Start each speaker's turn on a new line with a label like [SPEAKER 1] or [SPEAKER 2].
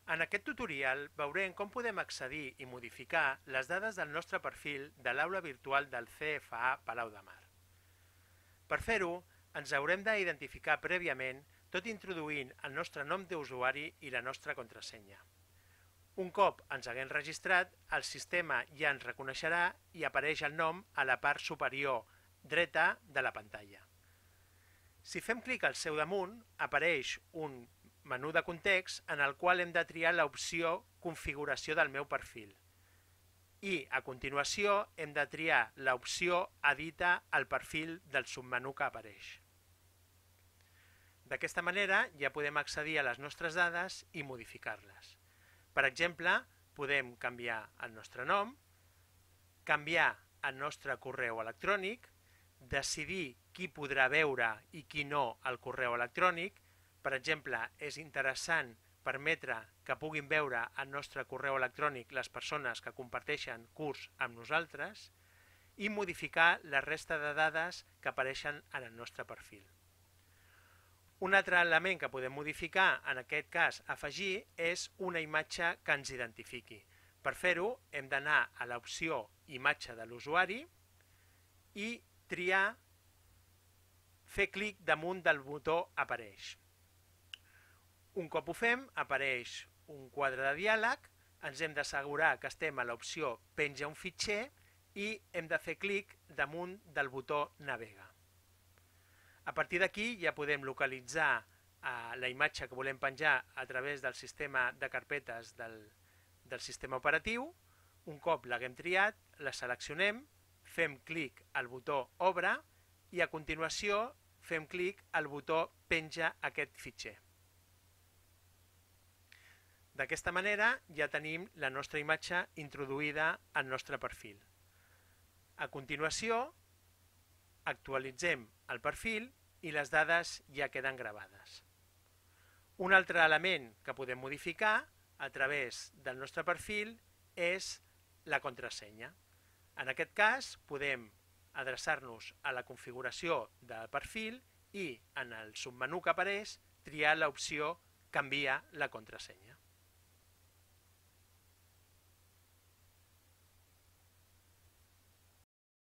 [SPEAKER 1] En aquest tutorial veurem com podem accedir i modificar les dades del nostre perfil de l'aula virtual del CFA Palau de Mar. Per fer-ho, ens haurem d'identificar prèviament tot introduint el nostre nom d'usuari i la nostra contrasenya. Un cop ens haguem registrat, el sistema ja ens reconeixerà i apareix el nom a la part superior dreta de la pantalla. Si fem clic al seu damunt, apareix un menú de context en el qual hem de triar l'opció Configuració del meu perfil i, a continuació, hem de triar l'opció Edita el perfil del submenú que apareix. D'aquesta manera ja podem accedir a les nostres dades i modificar-les. Per exemple, podem canviar el nostre nom, canviar el nostre correu electrònic, decidir qui podrà veure i qui no el correu electrònic. Per exemple, és interessant permetre que puguin veure el nostre correu electrònic les persones que comparteixen curs amb nosaltres i modificar la resta de dades que apareixen en el nostre perfil. Un altre element que podem modificar, en aquest cas afegir, és una imatge que ens identifiqui. Per fer-ho hem d'anar a l'opció Imatge de l'usuari i triar fer clic damunt del botó Apareix. Un cop ho fem, apareix un quadre de diàleg, ens hem d'assegurar que estem a l'opció Penja un fitxer i hem de fer clic damunt del botó Navega. A partir d'aquí ja podem localitzar la imatge que volem penjar a través del sistema de carpetes del sistema operatiu. Un cop l'haguem triat, la seleccionem, fem clic al botó Obre i a continuació fem clic al botó Penja aquest fitxer. D'aquesta manera ja tenim la nostra imatge introduïda al nostre perfil. A continuació, actualitzem el perfil i les dades ja queden gravades. Un altre element que podem modificar a través del nostre perfil és la contrasenya. En aquest cas, podem adreçar-nos a la configuració del perfil i en el submenú que apareix triar l'opció Canvia la contrasenya.